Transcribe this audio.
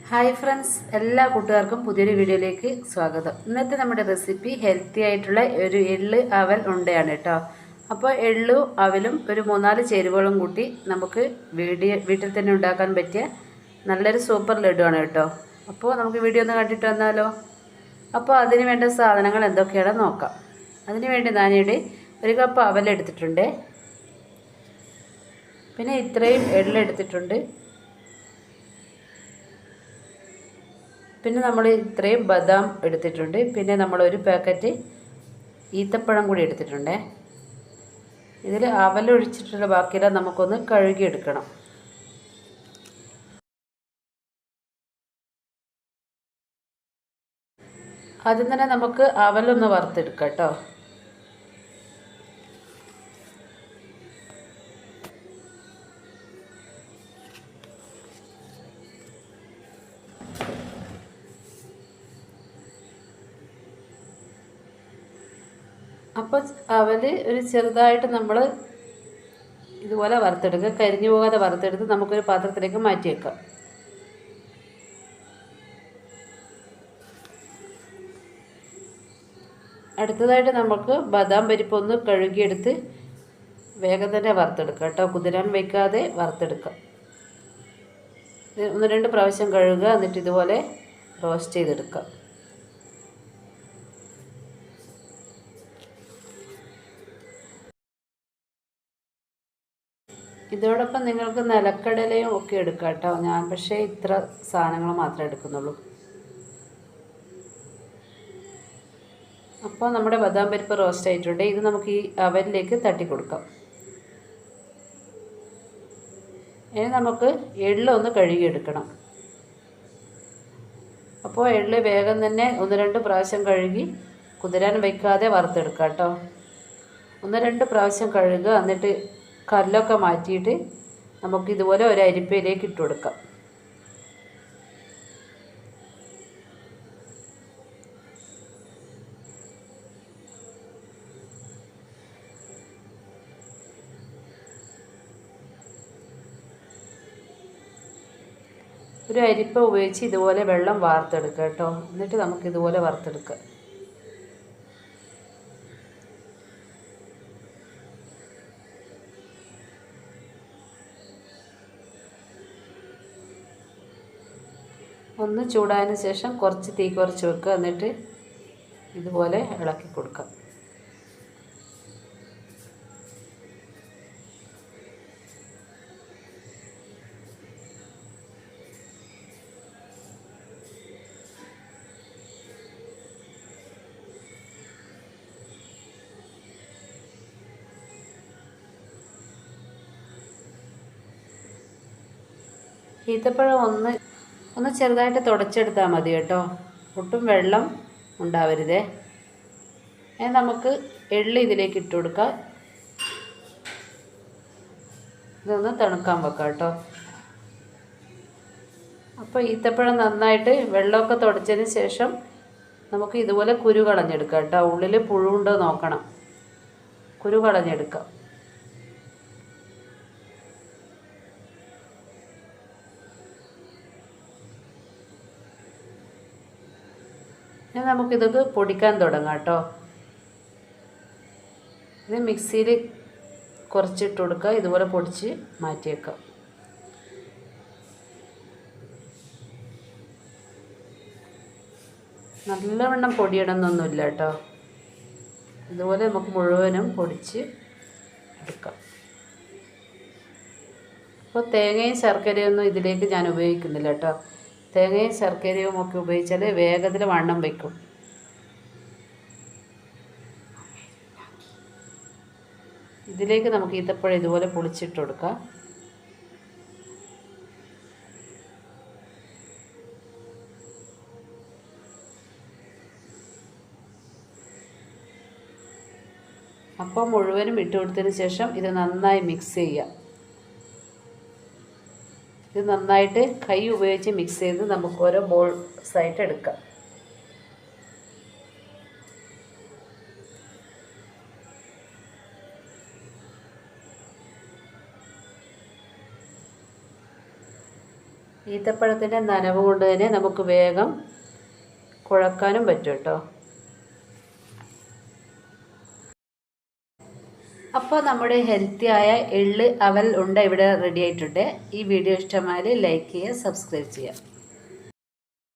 Hi friends, എല്ലാ കൂട്ടുകാർക്കും പുതിയൊരു വീഡിയോയിലേക്ക് സ്വാഗതം. ഇന്നത്തെ നമ്മുടെ റെസിപ്പി ഹെൽത്തി ആയിട്ടുള്ള ഒരു എള്ള് അവൽ ഉണ്ടയാണ് കേട്ടോ. അപ്പോൾ എള്ളും അവലും ഒരു 3-4 ചേരുവകളും കൂട്ടി നമുക്ക് വീട്ടിൽ തന്നെ ഉണ്ടാക്കാൻ പറ്റിയ നല്ലൊരു സൂപ്പർ ലഡുവാണ് കേട്ടോ. അപ്പോൾ നമുക്ക് വീഡിയോ ഒന്ന് കണ്ടിട്ട് വന്നാലോ. അപ്പോൾ അതിന് വേണ്ട സാധനങ്ങൾ എന്തൊക്കെയാണെന്ന് നോക്കാം. അതിന് വേണ്ടി ഞാനിവിടെ 1 കപ്പ് അവൽ എടുത്തിട്ടുണ്ട്. പിന്നെ ഇത്രയും എള്ള് എടുത്തിട്ടുണ്ട്. പിന്നെ നമ്മൾ ഇത്രയും ബദാം എടുത്തിട്ടുണ്ട്. പിന്നെ നമ്മൾ ഒരു പാക്കറ്റ് ഈത്തപ്പഴം കൂടി എടുത്തിട്ടുണ്ട്. ഇതിൽ അവലൊഴിച്ചിട്ടുള്ള ബാക്കിയെല്ലാം നമുക്കൊന്ന് കഴുകിയെടുക്കണം. ആദ്യം തന്നെ നമുക്ക് അവലൊന്ന് വറുത്തെടുക്കാം കേട്ടോ. അപ്പോൾ അവൽ ഒരു ചെറുതായിട്ട് നമ്മൾ ഇതുപോലെ വറുത്തെടുക്കുക. കരിഞ്ഞു പോകാതെ വറുത്തെടുത്ത് നമുക്കൊരു പാത്രത്തിലേക്ക് മാറ്റി വെക്കാം. അടുത്തതായിട്ട് നമുക്ക് ബദാം പരിപ്പ് ഒന്ന് കഴുകിയെടുത്ത് വേഗം തന്നെ വറുത്തെടുക്കാം കേട്ടോ. കുതിരാൻ വയ്ക്കാതെ വറുത്തെടുക്കാം. 1-2 പ്രാവശ്യം കഴുകുക. എന്നിട്ട് ഇതുപോലെ റോസ്റ്റ് ചെയ്തെടുക്കാം. ഇതോടൊപ്പം നിങ്ങൾക്ക് നിലക്കടലയും ഒക്കെ എടുക്കാം കേട്ടോ. ഞാൻ പക്ഷേ ഇത്ര സാധനങ്ങൾ മാത്രമേ എടുക്കുന്നുള്ളൂ. അപ്പോൾ നമ്മുടെ ബദാം പരിപ്പ് റോസ്റ്റ് ആയിട്ടുണ്ട്. ഇത് നമുക്ക് ഈ അവലിലേക്ക് തട്ടി കൊടുക്കാം. ഇനി നമുക്ക് എള്ള് ഒന്ന് കഴുകിയെടുക്കണം. അപ്പോൾ എള്ള് വേഗം തന്നെ 1-2 പ്രാവശ്യം കഴുകി കുതിരാൻ വയ്ക്കാതെ വറുത്തെടുക്കാം കേട്ടോ. 1-2 പ്രാവശ്യം കഴുകുക. എന്നിട്ട് കല്ലൊക്കെ മാറ്റിയിട്ട് നമുക്ക് ഇതുപോലെ ഒരു അരിപ്പയിലേക്ക് ഇട്ട് കൊടുക്കാം. ഒരു അരിപ്പ ഉപയോഗിച്ച് ഇതുപോലെ വെള്ളം വാർത്തെടുക്കുക കേട്ടോ. എന്നിട്ട് നമുക്ക് ഇതുപോലെ വറുത്തെടുക്കാം. ഒന്ന് ചൂടായതിന് ശേഷം കുറച്ച് തീ കുറച്ച് വെക്കുക. എന്നിട്ട് ഇതുപോലെ ഇളക്കി കൊടുക്കാം. ഈത്തപ്പഴം ഒന്ന് ചെറുതായിട്ട് തുടച്ചെടുത്താൽ മതി കേട്ടോ. ഒട്ടും വെള്ളം ഉണ്ടാവരുതേ. നമുക്ക് എള്ള് ഇതിലേക്ക് ഇട്ട് കൊടുക്കാം. ഇതൊന്ന് തണുക്കാൻ വെക്കാം കേട്ടോ. അപ്പോൾ ഈത്തപ്പഴം നന്നായിട്ട് വെള്ളമൊക്കെ തുടച്ചതിന് ശേഷം നമുക്ക് ഇതുപോലെ കുരു കളഞ്ഞെടുക്കാം കേട്ടോ. ഉള്ളിൽ പുഴുണ്ടോ നോക്കണം. കുരു കളഞ്ഞെടുക്കാം. ഇനി നമുക്കിതൊക്കെ പൊടിക്കാൻ തുടങ്ങാം കേട്ടോ. ഇത് മിക്സിയിൽ കുറച്ചിട്ട് കൊടുക്കുക. ഇതുപോലെ പൊടിച്ച് മാറ്റി വെക്കാം. നല്ലവണ്ണം പൊടിയിടണമെന്നൊന്നുമില്ല കേട്ടോ. ഇതുപോലെ നമുക്ക് മുഴുവനും പൊടിച്ച് എടുക്കാം. അപ്പോൾ തേങ്ങയും ശർക്കരയൊന്നും ഇതിലേക്ക് ഞാൻ ഉപയോഗിക്കുന്നില്ല കേട്ടോ. തേങ്ങയും ശർക്കരയും ഒക്കെ ഉപയോഗിച്ചാൽ വേഗത്തിൽ വണ്ണം വയ്ക്കും. ഇതിലേക്ക് നമുക്ക് ഈത്തപ്പഴം ഇതുപോലെ പൊളിച്ചിട്ട് കൊടുക്കാം. അപ്പോൾ മുഴുവനും ഇട്ട് കൊടുത്തതിന് ശേഷം ഇത് നന്നായി മിക്സ് ചെയ്യുക. ഇത് നന്നായിട്ട് കൈ ഉപയോഗിച്ച് മിക്സ് ചെയ്ത് നമുക്ക് ഓരോ ബോൾസായിട്ട് എടുക്കാം. ഈത്തപ്പഴത്തിൻ്റെ നനവ് കൊണ്ട് തന്നെ നമുക്ക് വേഗം കുഴക്കാനും പറ്റും കേട്ടോ. അപ്പോൾ നമ്മുടെ ഹെൽത്തിയായ എള്ള് അവൽ ഉണ്ട ഇവിടെ റെഡി ആയിട്ടുണ്ട്. ഈ വീഡിയോ ഇഷ്ടമായാൽ ലൈക്ക് ചെയ്യുക, സബ്സ്ക്രൈബ് ചെയ്യുക.